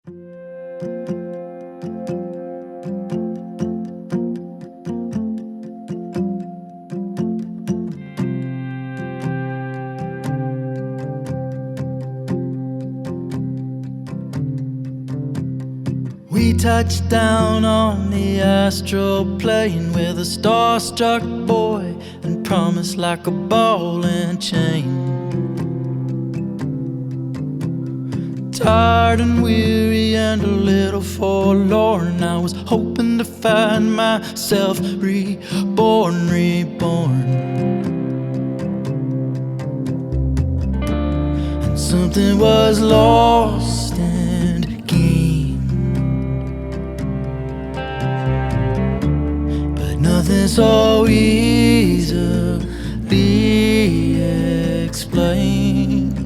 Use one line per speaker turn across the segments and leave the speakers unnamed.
We touched down on the astral plane with a starstruck boy and promised like a ball and chain. Tired and weary and a little forlorn, I was hoping to find myself reborn. And something was lost and gained, but nothing's so easily explained.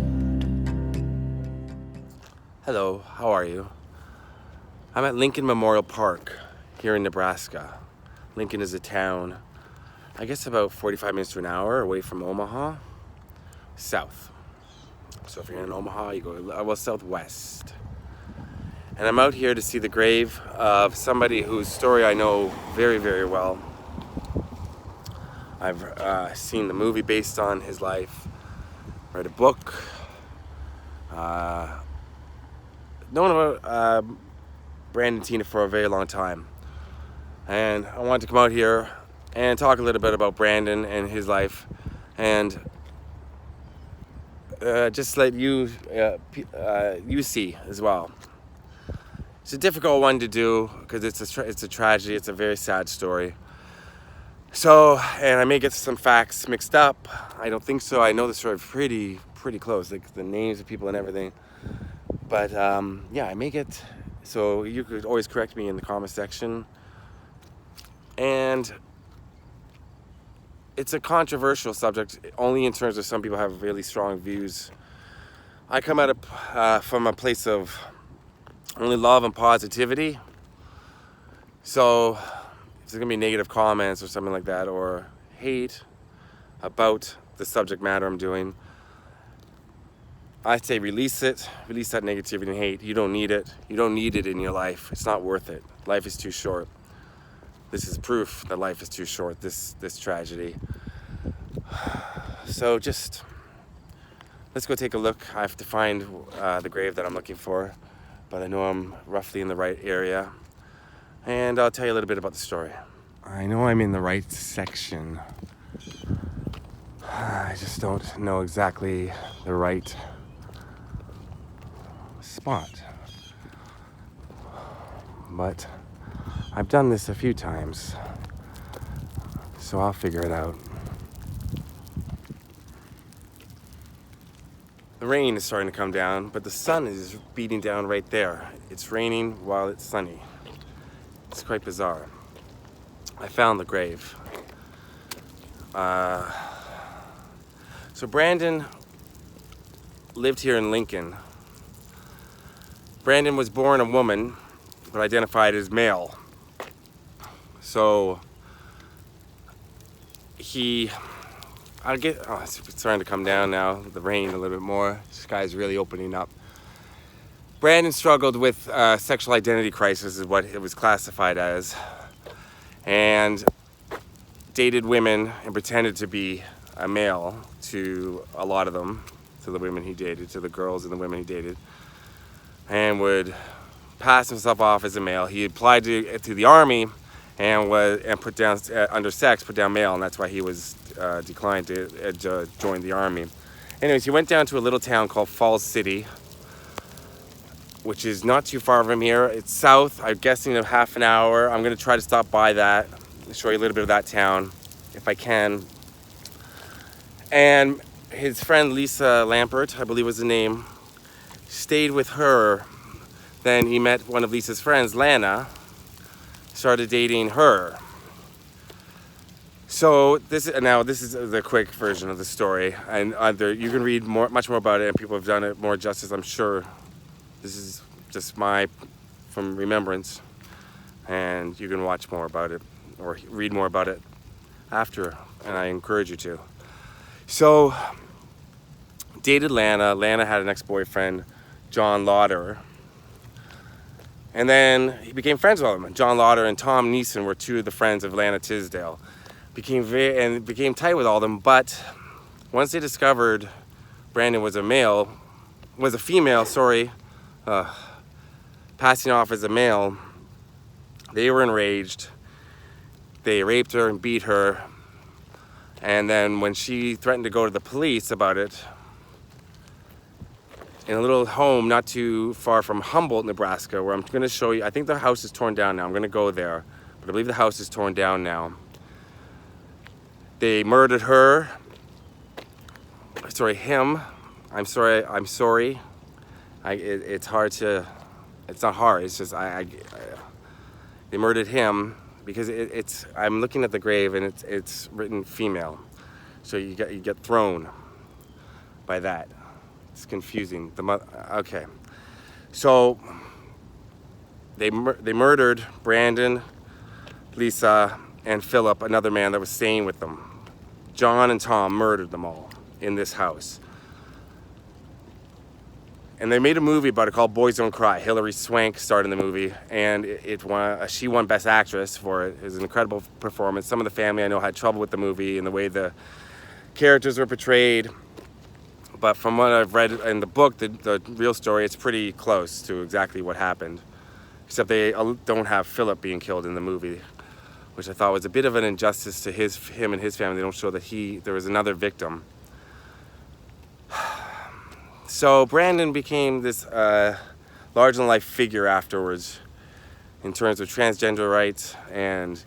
Hello, how are you? I'm at Lincoln Memorial Park here in Nebraska. Lincoln is a town, I guess about 45 minutes to an hour away from Omaha, south. So if you're in Omaha, you go southwest. And I'm out here to see the grave of somebody whose story I know very, very well. I've seen the movie based on his life, read a book, known about Brandon Teena for a very long time. And I wanted to come out here and talk a little bit about Brandon and his life, and just let you see as well. It's a difficult one to do because it's a tragedy. It's a very sad story. So, and I may get some facts mixed up. I don't think so. I know the story pretty close, like the names of people and everything. But yeah, I may get, so you could always correct me in the comment section. And it's a controversial subject, only in terms of some people have really strong views. I come at it from a place of only love and positivity. So if there's gonna be negative comments or something like that, or hate about the subject matter I'm doing, I say release it, release that negativity and hate. You don't need it. You don't need it in your life. It's not worth it. Life is too short. This is proof that life is too short, this tragedy. So just, let's go take a look. I have to find the grave that I'm looking for, but I know I'm roughly in the right area. And I'll tell you a little bit about the story. I know I'm in the right section. I just don't know exactly the right spot, but I've done this a few times, so I'll figure it out. The rain is starting to come down, but the sun is beating down right there. It's raining while it's sunny. It's quite bizarre. I found the grave. So Brandon lived here in Lincoln. Brandon was born a woman, but identified as male. So it's starting to come down now, the rain a little bit more. The sky's really opening up. Brandon struggled with sexual identity crisis, is what it was classified as, and dated women and pretended to be a male to a lot of them, to the women he dated, to the girls and the women he dated, and would pass himself off as a male. He applied to the army and put down under sex, put down male, and that's why he was declined to join the army. Anyways, he went down to a little town called Falls City, which is not too far from here. It's south, I'm guessing, of half an hour. I'm gonna try to stop by that, show you a little bit of that town, if I can. And his friend Lisa Lambert, I believe was the name, stayed with her. Then he met one of Lisa's friends, Lana, started dating her. So this is the quick version of the story, and you can read much more about it, and people have done it more justice, I'm sure. This is just from remembrance, and you can watch more about it or read more about it after, and I encourage you to. So, dated Lana. Lana had an ex-boyfriend, John Lauder, And then he became friends with them. John Lauder and Tom Neeson were two of the friends of Lana Tisdale. Became tight with all of them, but once they discovered Brandon was a female, passing off as a male, they were enraged. They raped her and beat her. And then when she threatened to go to the police about it, in a little home not too far from Humboldt, Nebraska, where I'm going to show you, I think the house is torn down now. I'm going to go there, but I believe the house is torn down now. They murdered her. Sorry, him. I'm sorry. It's hard to, it's not hard, it's just, they murdered him because I'm looking at the grave and it's written female. So you get thrown by that. It's confusing. Okay. So they murdered Brandon, Lisa, and Phillip, another man that was staying with them. John and Tom murdered them all in this house. And they made a movie about it called Boys Don't Cry. Hilary Swank starred in the movie, and she won Best Actress for it. It was an incredible performance. Some of the family I know had trouble with the movie and the way the characters were portrayed. But from what I've read in the book, the real story, it's pretty close to exactly what happened. Except they don't have Phillip being killed in the movie, which I thought was a bit of an injustice to him and his family. They don't show that there was another victim. So Brandon became this larger-than-life figure afterwards in terms of transgender rights and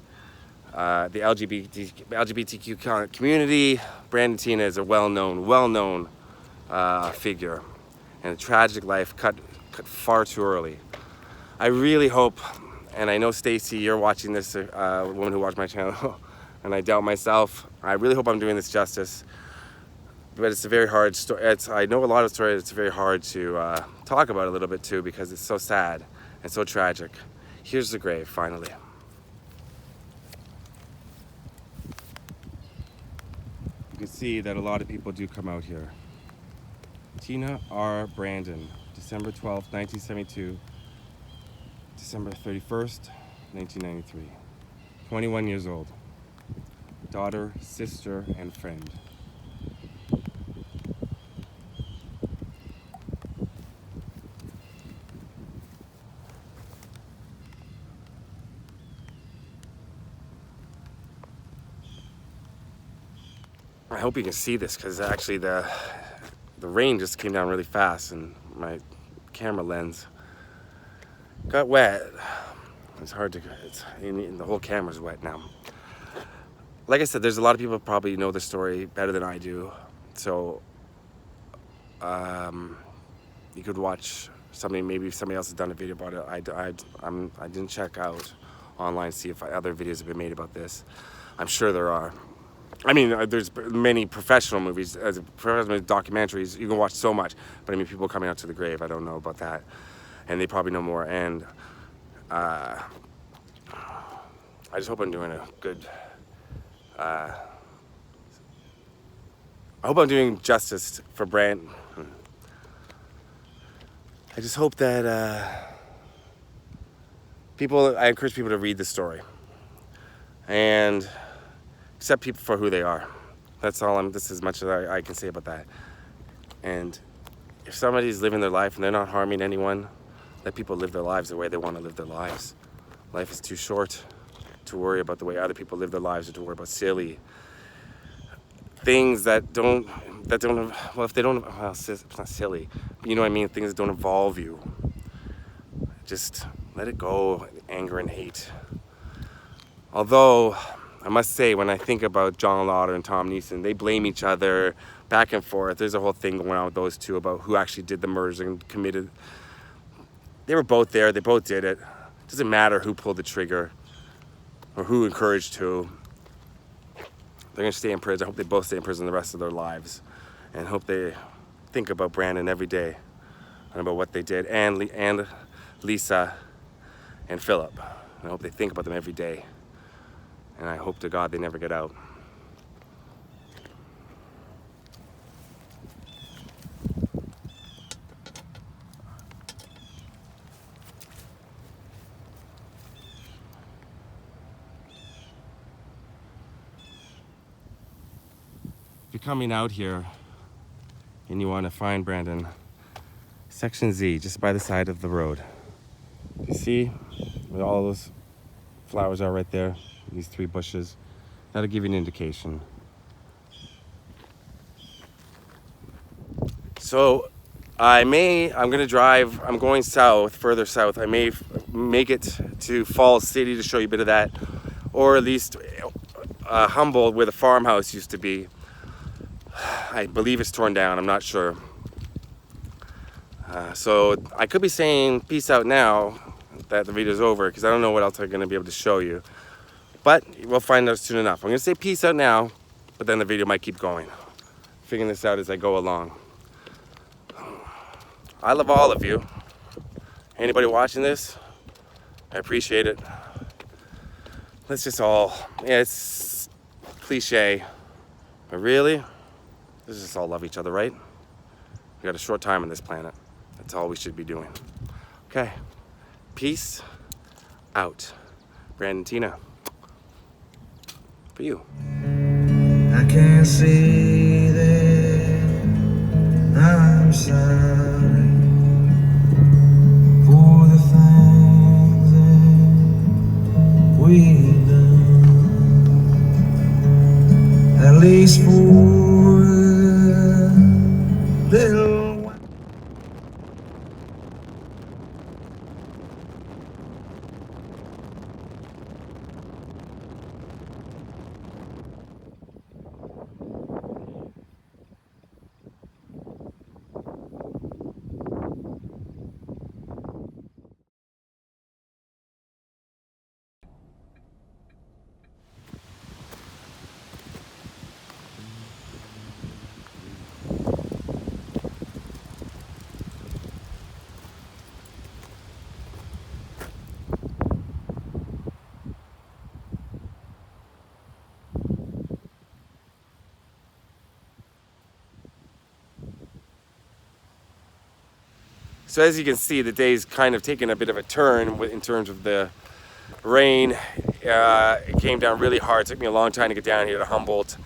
the LGBTQ community. Brandon Teena is a well-known figure, and a tragic life cut far too early. I really hope, and I know Stacy, you're watching this, a woman who watched my channel, and I doubt myself. I really hope I'm doing this justice, but it's a very hard story. I know a lot of stories. It's very hard to talk about a little bit too because it's so sad and so tragic. Here's the grave, finally. You can see that a lot of people do come out here. Teena R. Brandon, December 12th, 1972, December 31st, 1993. 21 years old. Daughter, sister, and friend. I hope you can see this because actually the rain just came down really fast and my camera lens got wet. It's hard to, the whole camera's wet now. Like I said, there's a lot of people who probably know the story better than I do. So you could watch maybe somebody else has done a video about it. I didn't check out online to see if other videos have been made about this. I'm sure there are. I mean, there's many professional movies, professional documentaries. You can watch so much, but I mean, people coming out to the grave, I don't know about that, and they probably know more. And I just hope I'm doing a good. I hope I'm doing justice for Brandon. I just hope that I encourage people to read the story and accept people for who they are. That's all. This is as much as I can say about that. And if somebody's living their life and they're not harming anyone, let people live their lives the way they want to live their lives. Life is too short to worry about the way other people live their lives or to worry about silly things that don't, well, if they don't, well, it's not silly, but you know what I mean? Things that don't involve you. Just let it go, anger and hate. Although, I must say, when I think about John Lauder and Tom Neeson, they blame each other back and forth. There's a whole thing going on with those two about who actually did the murders and committed. They were both there. They both did it. It doesn't matter who pulled the trigger or who encouraged who. They're going to stay in prison. I hope they both stay in prison the rest of their lives. And hope they think about Brandon every day and about what they did. And Lisa and Phillip. I hope they think about them every day. And I hope to God they never get out. you're coming out here and you want to find Brandon, section Z, just by the side of the road. You see where all those flowers are right there, these 3 bushes. That'll give you an indication. So I'm gonna drive, I'm going south, further south. I may make it to Falls City to show you a bit of that, or at least Humboldt, where the farmhouse used to be. I believe it's torn down, I'm not sure. So I could be saying peace out now that the video's over, because I don't know what else I'm gonna be able to show you. But we'll find out soon enough. I'm gonna say peace out now, but then the video might keep going. Figuring this out as I go along. I love all of you. Anybody watching this, I appreciate it. Let's just all, yeah, it's cliche, but really, let's just all love each other, right? We got a short time on this planet. That's all we should be doing. Okay, peace out. Brandon Teena, for you.
I can't see that I'm sorry for the things that we've done, at least for a little while.
So as you can see, the day's kind of taken a bit of a turn in terms of the rain. It came down really hard. It took me a long time to get down here to Humboldt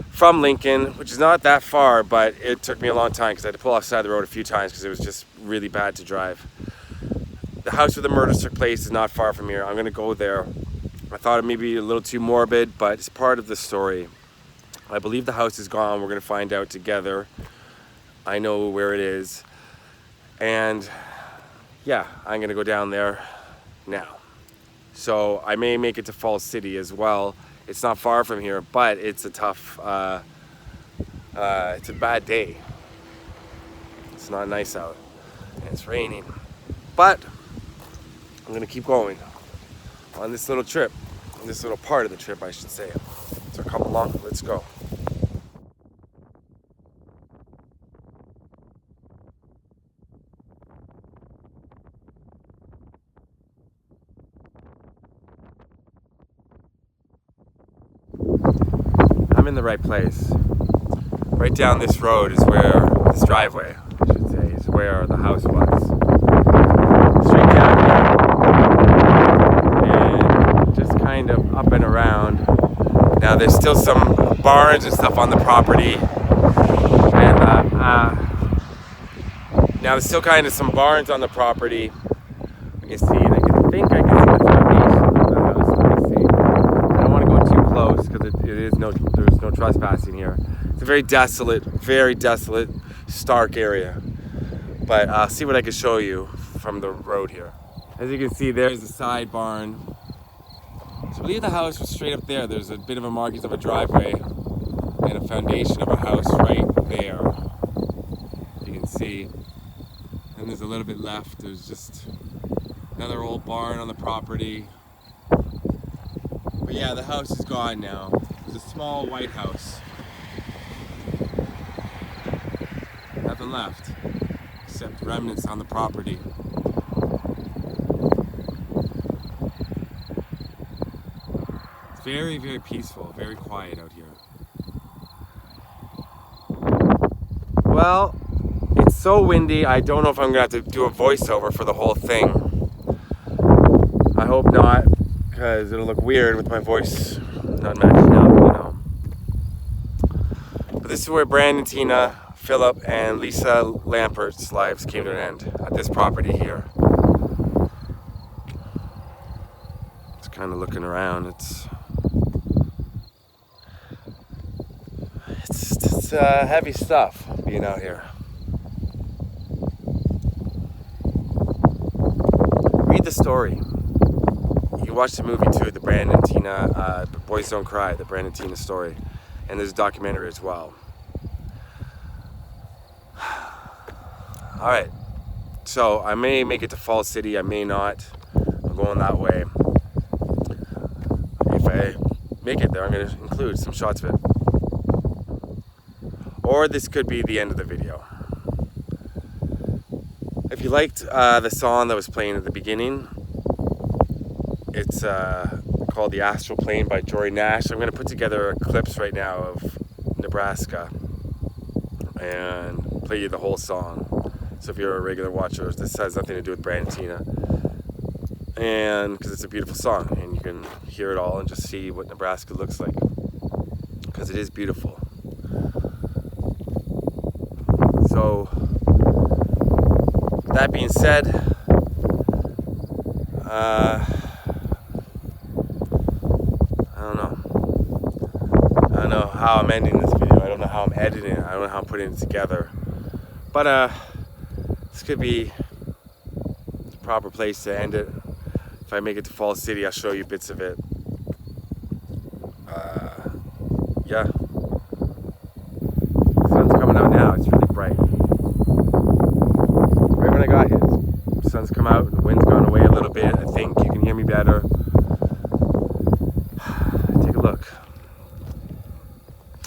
from Lincoln, which is not that far, but it took me a long time because I had to pull off the side of the road a few times because it was just really bad to drive. The house where the murders took place is not far from here. I'm gonna go there. I thought it may be a little too morbid, but it's part of the story. I believe the house is gone. We're gonna find out together. I know where it is. And yeah, I'm gonna go down there now. So I may make it to Falls City as well. It's not far from here, but it's a tough, it's a bad day. It's not nice out, and it's raining. But I'm gonna keep going on this little trip, on this little part of the trip, I should say. So come along, let's go. I'm in the right place. Right down this road is where, this driveway, I should say, is where the house was. Straight down here. And just kind of up and around. Now there's still some barns and stuff on the property. And now there's still kind of some barns on the property. You can see, and I think I can see the foundation of the house. Let me see. I don't want to go too close because there's no trespassing here. It's a very desolate, stark area. But I'll see what I can show you from the road here. As you can see, there's a side barn. So I believe the house was straight up there. There's a bit of a markings of a driveway and a foundation of a house right there. You can see. And there's a little bit left. There's just another old barn on the property. But yeah, the house is gone now. It's a small white house. Nothing left except remnants on the property. It's very, very peaceful, very quiet out here. Well, it's so windy, I don't know if I'm gonna have to do a voiceover for the whole thing. I hope not, because it'll look weird with my voice not matching up, you know. But This is where Brandon Teena, Phillip, and Lisa Lambert's lives came to an end at this property here. Just kind of looking around. It's heavy stuff being out here. Read the story. You can watch the movie too, the Brandon Teena, Boys Don't Cry, the Brandon Teena story. And there's a documentary as well. Alright, so I may make it to Falls City, I may not. I'm going that way. If I make it there, I'm going to include some shots of it. Or this could be the end of the video. If you liked the song that was playing at the beginning, it's called The Astral Plane by Jory Nash. I'm going to put together clips right now of Nebraska and play you the whole song. So if you're a regular watcher, this has nothing to do with Brandon Teena. And because it's a beautiful song and you can hear it all and just see what Nebraska looks like. Because it is beautiful. So, that being said, I don't know how I'm ending this video. I don't know how I'm editing it. I don't know how I'm putting it together. But this could be the proper place to end it. If I make it to Falls City, I'll show you bits of it. Yeah. The sun's coming out now. It's really bright. Right when I got here, the sun's come out and the wind's gone away a little bit. I think you can hear me better. Take a look.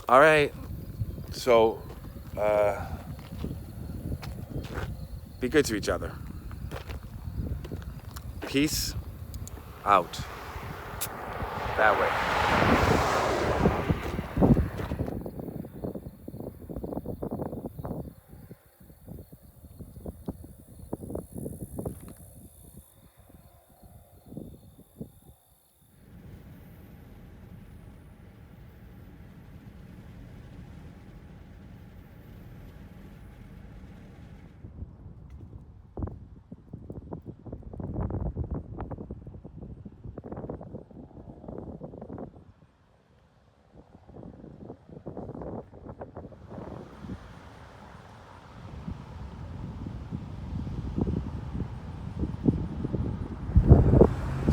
All right. So, be good to each other. Peace out. That way.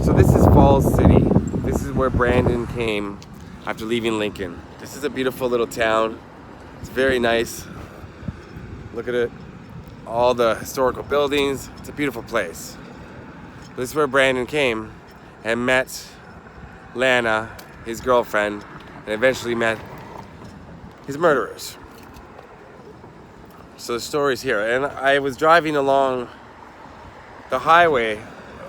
So this is Falls City. This is where Brandon came after leaving Lincoln. This is a beautiful little town. It's very nice. Look at it. All the historical buildings. It's a beautiful place. This is where Brandon came and met Lana, his girlfriend, and eventually met his murderers. So the story's here. And I was driving along the highway,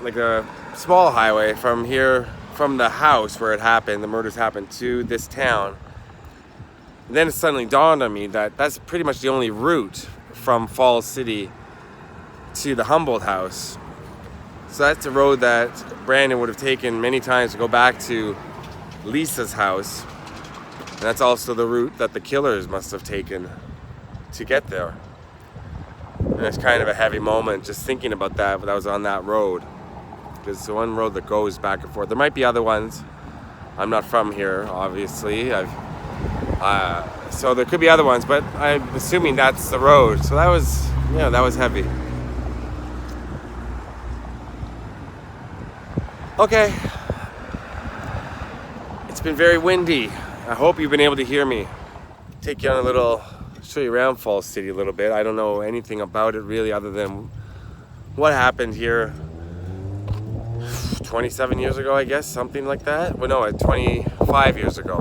like a small highway from here, from the house where it happened, the murders happened, to this town. And then it suddenly dawned on me that that's pretty much the only route from Falls City to the Humboldt house. So that's a road that Brandon would have taken many times to go back to Lisa's house. And that's also the route that the killers must have taken to get there. And it's kind of a heavy moment just thinking about that, but I was on that road. Because it's the one road that goes back and forth. There might be other ones. I'm not from here, obviously. So there could be other ones, but I'm assuming that's the road. So that was heavy. Okay. It's been very windy. I hope you've been able to hear me. Take you on show you around Falls City a little bit. I don't know anything about it really other than what happened here 27 years ago, I guess, something like that. Well, no, 25 years ago.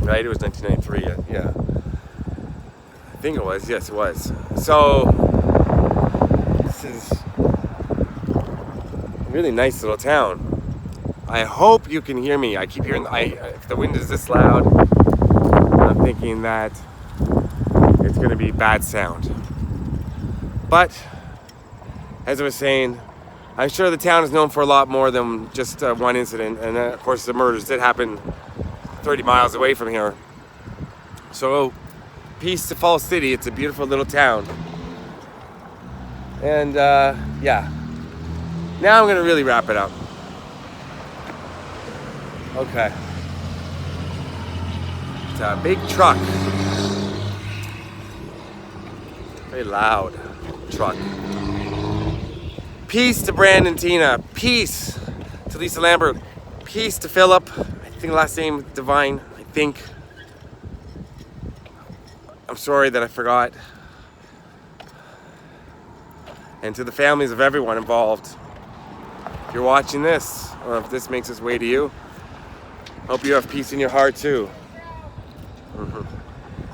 Right, it was 1993, yeah. I think it was, yes, it was. So, this is a really nice little town. I hope you can hear me. I keep hearing, if the wind is this loud, I'm thinking that it's gonna be bad sound. But, as I was saying, I'm sure the town is known for a lot more than just one incident. And of course the murders did happen 30 miles away from here. So, peace to Falls City. It's a beautiful little town. And yeah, now I'm gonna really wrap it up. Okay. It's a big truck. Very loud truck. Peace to Brandon Teena. Peace to Lisa Lambert. Peace to Phillip. I think last name DeVine. I think. I'm sorry that I forgot. And to the families of everyone involved. If you're watching this, or if this makes its way to you, hope you have peace in your heart too.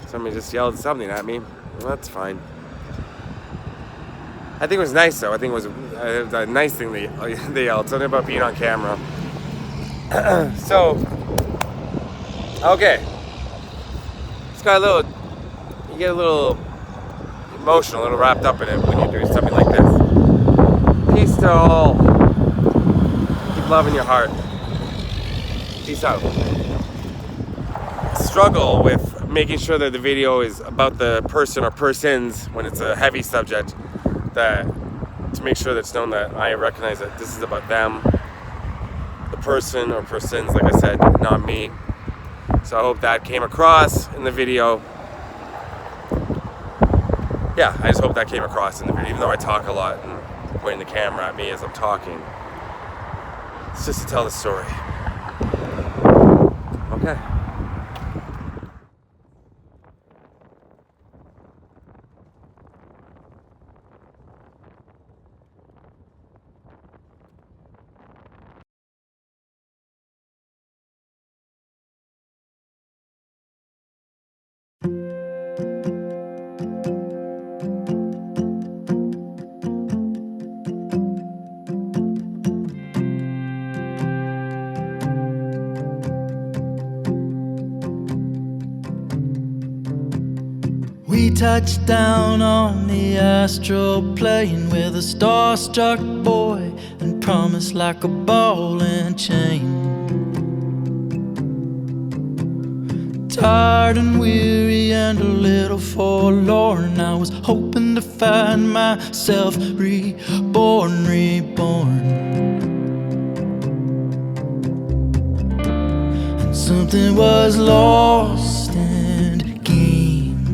Somebody just yelled something at me. Well, that's fine. I think it was nice though. I think it was a nice thing they yelled. Something about being on camera. So, okay. It's got you get a little emotional, a little wrapped up in it when you're doing something like this. Peace to all. Keep love in your heart. Peace out. Struggle with making sure that the video is about the person or persons when it's a heavy subject, that to make sure that it's known that I recognize that this is about them, the person or persons, like I said, not me. So I hope that came across in the video. Yeah, I just hope that came across in the video, even though I talk a lot and pointing the camera at me as I'm talking. It's just to tell the story. Okay.
We touched down on the astral plane with a starstruck boy and promised like a ball and chain. Tired and weary and a little forlorn, I was hoping to find myself reborn. And something was lost and gained,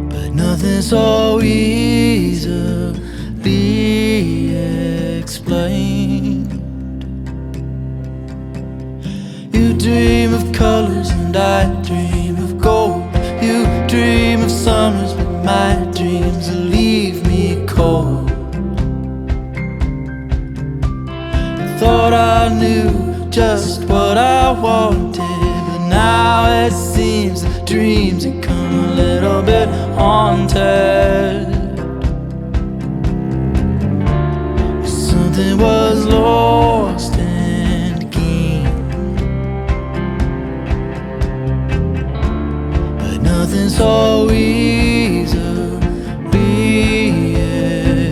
but nothing so easily explained. You dream of colors and I dream of gold. You dream of summers, but my dreams leave me cold. I thought I knew just what I wanted, but now it seems the dreams have come a little bit haunted. Something was lost and gained, but nothing so easily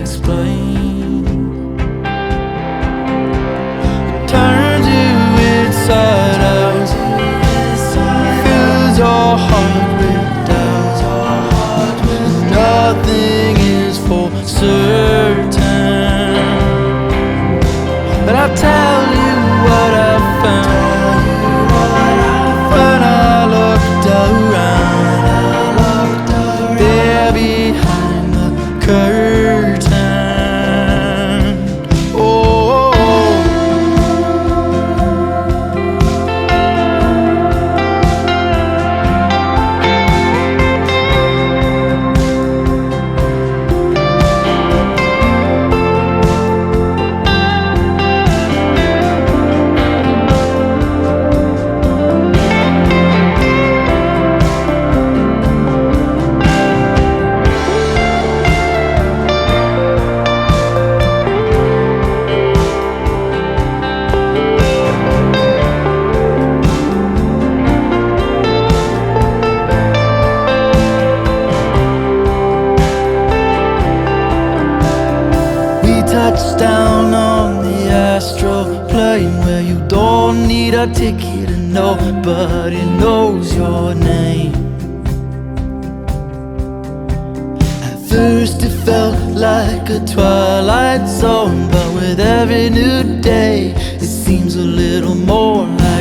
explained. Turns you inside out, fills your heart with doubt. Nothing is for certain, but I'll tell you what I found when I looked around. There behind the curtain. Oh, touchdown on the astral plane where you don't need a ticket and nobody knows your name. At first it felt like a twilight zone, but with every new day it seems a little more like